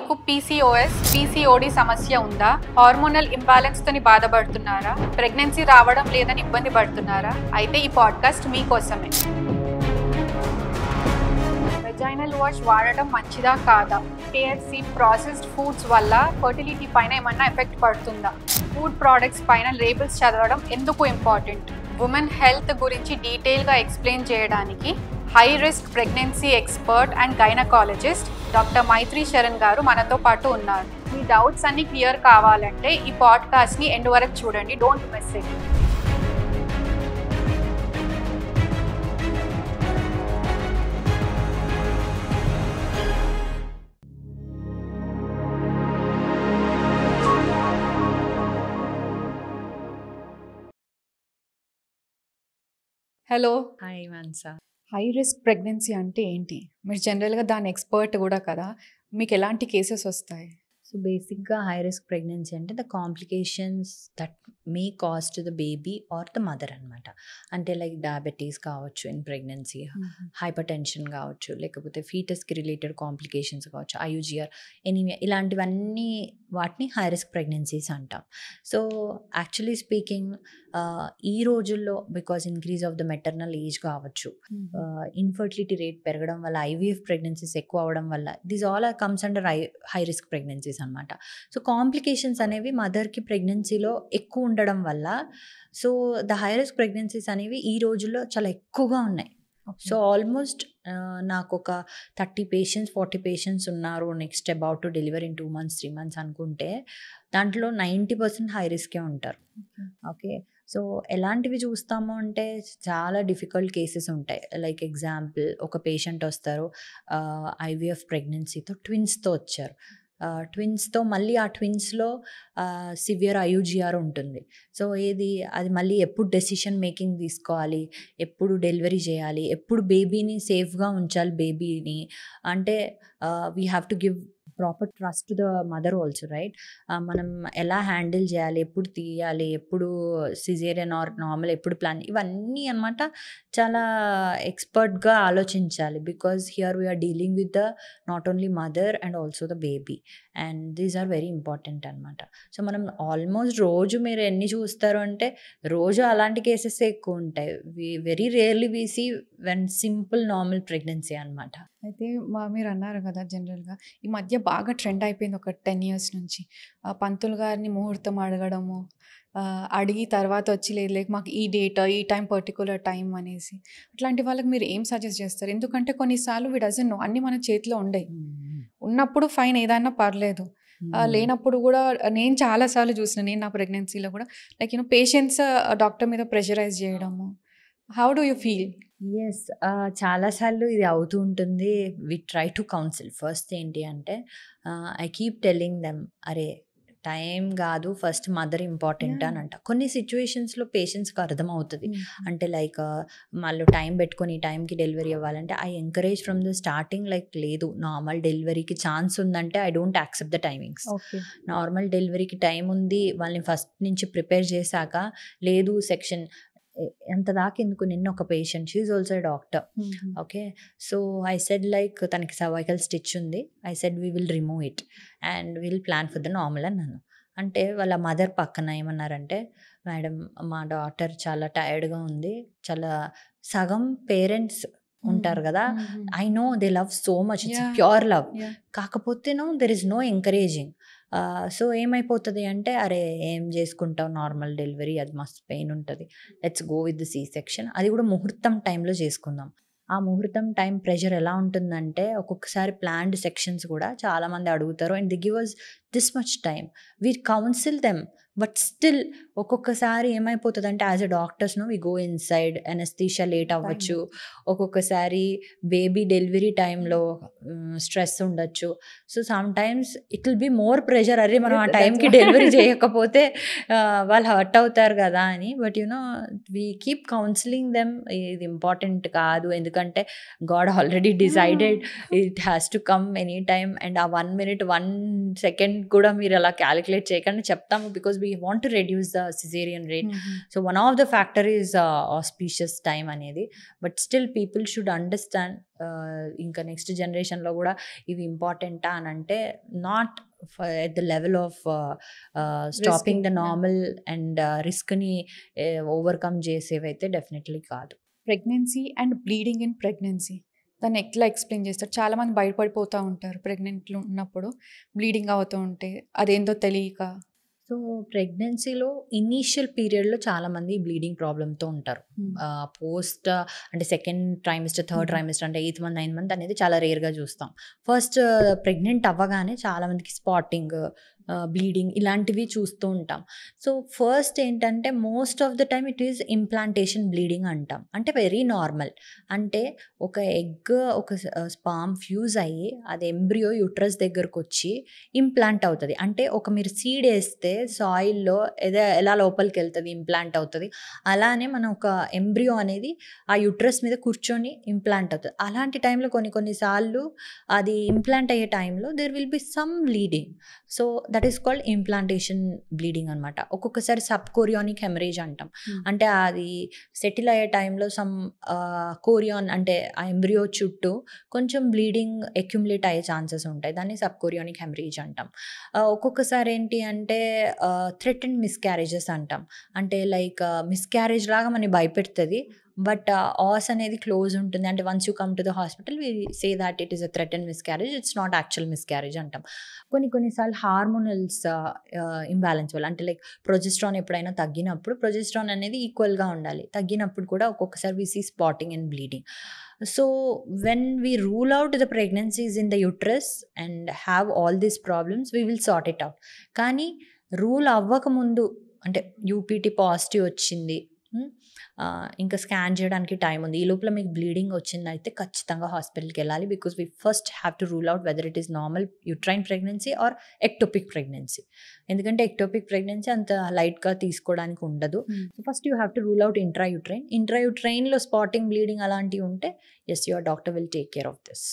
మీకు PCOS, PCOD సమస్య ఉందా? హార్మోనల్ ఇంబ్యాలెన్స్ తోని బాధపడుతున్నారా? ప్రెగ్నెన్సీ రావడం లేదని ఇబ్బంది పడుతున్నారా? అయితే ఈ పాడ్కాస్ట్ మీకోసమే. వెజైనల్ వాష్ వాడటం మంచిదా కాదా? కేఎఫ్సి ప్రాసెస్డ్ ఫుడ్స్ వల్ల ఫర్టిలిటీ పైన ఏమన్నా ఎఫెక్ట్ పడుతుందా? ఫుడ్ ప్రోడక్ట్స్ పైన లేబుల్స్ చదవడం ఎందుకు ఇంపార్టెంట్? ఉమెన్ హెల్త్ గురించి డీటెయిల్గా ఎక్స్ప్లెయిన్ చేయడానికి high risk pregnancy expert and gynaecologist doctor Maitri Sharan గారు మనతో పాటు ఉన్నారు. మీ డౌట్స్ అన్ని క్లియర్ కావాలంటే ఈ పాడ్కాస్ట్ని ఎండ్ వరకు చూడండి. Don't miss it. Hello. Hi Mansa. High risk pregnancy అంటే ఏంటి? మీరు జనరల్గా దాని ఎక్స్పర్ట్ కూడా కదా, మీకు ఎలాంటి కేసెస్ వస్తాయి? సో బేసిక్గా హై రిస్క్ ప్రెగ్నెన్సీ అంటే the complications that may cause to the baby or the mother అనమాట. అంటే లైక్ డయాబెటీస్ కావచ్చు ఇన్ ప్రెగ్నెన్సీ, హైపర్ టెన్షన్ కావచ్చు, లేకపోతే ఫీటస్కి రిలేటెడ్ కాంప్లికేషన్స్ కావచ్చు, ఐయుజిఆర్, ఎనీమియా, ఇలాంటివన్నీ వాటిని హై రిస్క్ ప్రెగ్నెన్సీస్ అంటాం. సో యాక్చువల్లీ స్పీకింగ్ ఈ రోజుల్లో because increase of the maternal age కావచ్చు, ఇన్ఫర్టిలిటీ రేట్ పెరగడం వల్ల, ఐవీఎఫ్ ప్రెగ్నెన్సీస్ ఎక్కువ అవడం వల్ల, this all are comes under high risk pregnancies అనమాట. సో కాంప్లికేషన్స్ అనేవి మదర్కి ప్రెగ్నెన్సీలో ఎక్కువ ఉండడం వల్ల, so the high risk pregnancies అనేవి ఈ రోజుల్లో చాలా ఎక్కువగా ఉన్నాయి. సో ఆల్మోస్ట్ నాకు ఒక 30 పేషెంట్స్ 40 పేషెంట్స్ ఉన్నారు next about to deliver in 2 months 3 months అనుకుంటే దాంట్లో 90% హై రిస్కే ఉంటారు. ఓకే, సో ఎలాంటివి చూస్తాము అంటే చాలా డిఫికల్ట్ కేసెస్ ఉంటాయి. లైక్ ఎగ్జాంపుల్, ఒక పేషెంట్ వస్తారు ఐవీఎఫ్ ప్రెగ్నెన్సీతో, ట్విన్స్తో వచ్చారు. ట్విన్స్తో మళ్ళీ ఆ ట్విన్స్లో సివియర్ ఐయుజిఆర్ ఉంటుంది. సో అది మళ్ళీ ఎప్పుడు డెసిషన్ మేకింగ్ తీసుకోవాలి, ఎప్పుడు డెలివరీ చేయాలి, ఎప్పుడు బేబీని సేఫ్గా ఉంచాలి, బేబీని అంటే we have to give proper trust to the mother also, right? మనం ఎలా హ్యాండిల్ చేయాలి, ఎప్పుడు తీయాలి, ఎప్పుడు సిజేరియన్ ఆర్ నార్మల్, ఎప్పుడు ప్లాన్, ఇవన్నీ అనమాట చాలా ఎక్స్పర్ట్గా ఆలోచించాలి. Because here we are dealing with the not only mother and also the baby, and these are very important అనమాట. సో మనం ఆల్మోస్ట్ రోజు మీరు ఎన్ని చూస్తారు అంటే రోజు అలాంటి కేసెస్ ఎక్కువ ఉంటాయి. Very rarely we see when simple normal pregnancy అనమాట. అయితే మీరు అన్నారు కదా, జనరల్గా ఈ మధ్య బాగా ట్రెండ్ అయిపోయింది ఒక 10 years నుంచి. పంతులు గారిని ముహూర్తం అడగడము, అడిగి తర్వాత వచ్చి లేదు మాకు ఈ డేట్, ఈ టైం, పర్టికులర్ టైం అనేసి, అట్లాంటి వాళ్ళకి మీరు ఏం సజెస్ట్ చేస్తారు? ఎందుకంటే కొన్నిసార్లు వి డజంట్ నో, అన్నీ మన చేతిలో ఉండయి. ఉన్నప్పుడు ఫైన్, ఏదైనా పర్లేదు, లేనప్పుడు కూడా నేను చాలాసార్లు చూసిన, నేను నా ప్రెగ్నెన్సీలో కూడా లైక్ పేషెంట్స్ డాక్టర్ మీద ప్రెషరైజ్ చేయడము. How do you feel? Yes, చాలాసార్లు ఇది అవుతూ ఉంటుంది. We try to counsel. First ఏంటి అంటే ఐ కీప్ టెల్లింగ్ దెమ్, అరే టైం కాదు, ఫస్ట్ మదర్ ఇంపార్టెంట్ అని అంట. కొన్ని సిచ్యువేషన్స్లో పేషెంట్స్కి అర్థమవుతుంది. అంటే లైక్ వాళ్ళు టైం పెట్టుకొని ఈ టైంకి డెలివరీ అవ్వాలంటే I encourage from the starting, like లేదు నార్మల్ డెలివరీకి ఛాన్స్ ఉందంటే I don't accept the timings. Normal డెలివరీకి టైం ఉంది, వాళ్ళని ఫస్ట్ నుంచి ప్రిపేర్ చేశాక, లేదు సెక్షన్ ఎంత దాకా ఎందుకు. నిన్న ఒక patient, she is also doctor. Okay, so I said like తనకి సర్వైకల్ స్టిచ్ ఉంది, I said we will remove it and will plan for the normal అన్నాను. అంటే వాళ్ళ మదర్ పక్కన ఏమన్నారంటే, మేడం మా డాటర్ చాలా టైర్డ్గా ఉంది, చాలా సగం పేరెంట్స్ ఉంటారు కదా, I know they love so much, it's pure love, కాకపోతే no there is no encouraging. So ఏమైపోతుంది అంటే, అరే ఏం చేసుకుంటావు, నార్మల్ డెలివరీ అది మస్తు పెయిన్ ఉంటుంది, let's go with the C section, అది కూడా ముహూర్తం టైంలో చేసుకుందాం. ఆ ముహూర్తం టైం ప్రెషర్ ఎలా ఉంటుందంటే, ఒక్కొక్కసారి ప్లాన్డ్ సెక్షన్స్ కూడా చాలామంది అడుగుతారు and the give us this much time, we counsel them, but still ఒక్కొక్కసారి ఏమైపోతుంది అంటే యాజ్ అ డాక్టర్స్ను we go inside, anaesthesia late అవ్వచ్చు, ఒక్కొక్కసారి బేబీ డెలివరీ టైంలో స్ట్రెస్ ఉండొచ్చు. So some times it will be more pressure, అరే మనం ఆ టైంకి డెలివరీ చేయకపోతే వాళ్ళు హర్ట్ అవుతారు కదా అని. But you know we keep counselling them, ఇది ఇంపార్టెంట్ కాదు, ఎందుకంటే God already decided it has to come any time, and ఆ 1 minute 1 second కూడా మీరు అలా క్యాలిక్యులేట్ చేయకండి చెప్తాము, because we we want to reduce the cesarean rate. So one of the factor is auspicious time అనేది. But still people should understand ఇంకా next జనరేషన్లో కూడా ఇవి ఇంపార్టెంటా అని అంటే not at the level of stopping the normal and రిస్క్ని overcome చేసేవైతే డెఫినెట్లీ కాదు. Pregnancy and bleeding in pregnancy దాన్ని ఎట్లా ఎక్స్ప్లెయిన్ చేస్తారు? చాలామంది భయపడిపోతూ ఉంటారు ప్రెగ్నెంట్లు ఉన్నప్పుడు బ్లీడింగ్ అవుతూ ఉంటే, అదేందో తెలియక. సో ప్రెగ్నెన్సీలో ఇనీషియల్ పీరియడ్లో చాలామంది బ్లీడింగ్ ప్రాబ్లమ్తో ఉంటారు. పోస్ట్ అంటే సెకండ్ ట్రైమిస్టర్, థర్డ్ ట్రైమిస్టర్ అంటే 8th month 9th month అనేది చాలా రేర్గా చూస్తాం. ఫస్ట్ ప్రెగ్నెంట్ అవ్వగానే చాలామందికి స్పాటింగ్, బ్లీడింగ్ ఇలాంటివి చూస్తూ ఉంటాం. సో ఫస్ట్ ఏంటంటే most of the time it is implantation bleeding అంటాం. అంటే వెరీ నార్మల్. అంటే ఒక ఎగ్, ఒక స్పామ్ ఫ్యూజ్ అయ్యి అది ఎంబ్రియో యూట్రస్ దగ్గరకు వచ్చి ఇంప్లాంట్ అవుతుంది. అంటే ఒక మీరు సీడ్ వేస్తే సాయిల్లో ఎలా లోపలికి వెళ్తుంది, ఇంప్లాంట్ అవుతుంది. అలానే మనం ఒక ఎంబ్రియో అనేది ఆ యూట్రస్ మీద కూర్చొని ఇంప్లాంట్ అవుతుంది. అలాంటి టైంలో కొన్నిసార్లు అది ఇంప్లాంట్ అయ్యే టైంలో there will be some bleeding. So that is called implantation bleeding అనమాట. ఒక్కొక్కసారి సబ్ కోరియానిక్ హెమరేజ్ అంటాం. అంటే అది సెటిల్ అయ్యే టైంలో సమ్ కోరియాన్ అంటే ఆ ఎంబ్రియో చుట్టూ కొంచెం బ్లీడింగ్ అక్యుములేట్ అయ్యే ఛాన్సెస్ ఉంటాయి. దాన్ని సబ్ కోరియానిక్ హెమరేజ్ అంటాం. ఒక్కొక్కసారి ఏంటి అంటే థ్రెటెండ్ మిస్క్యారేజెస్ అంటాం. అంటే లైక్ మిస్క్యారేజ్ లాగా మనని భయపెడుతుంది, బట్ ఆస్ అనేది క్లోజ్ ఉంటుంది. అంటే once you come to the hospital we say that it is a threatened miscarriage, it's not actual miscarriage అంటాం. కొన్నిసార్లు హార్మోనల్స్ ఇంబ్యాలెన్స్ వల్ల, అంటే లైక్ ప్రొజెస్ట్రాన్ ఎప్పుడైనా తగ్గినప్పుడు, ప్రొజెస్ట్రాన్ అనేది ఈక్వల్గా ఉండాలి, తగ్గినప్పుడు కూడా ఒక్కొక్కసారి we see spotting and bleeding. So when we rule out the pregnancies in the uterus and have all these problems we will sort it out. కానీ రూల్ అవ్వకముందు అంటే యూపీటీ పాజిటివ్ వచ్చింది, ఇంకా స్కాన్ చేయడానికి టైం ఉంది, ఈ లోపల మీకు బ్లీడింగ్ వచ్చిందైతే ఖచ్చితంగా హాస్పిటల్కి వెళ్ళాలి. Because we first have to rule out whether it is normal uterine pregnancy or ectopic pregnancy. ఎందుకంటే ఎక్టోపిక్ ప్రెగ్నెన్సీ అంత లైట్గా తీసుకోవడానికి ఉండదు. So first you have to rule out intrauterine. ఇంట్రాయూట్రైన్లో స్పాటింగ్, బ్లీడింగ్ అలాంటివి ఉంటే yes, your doctor will take care of this.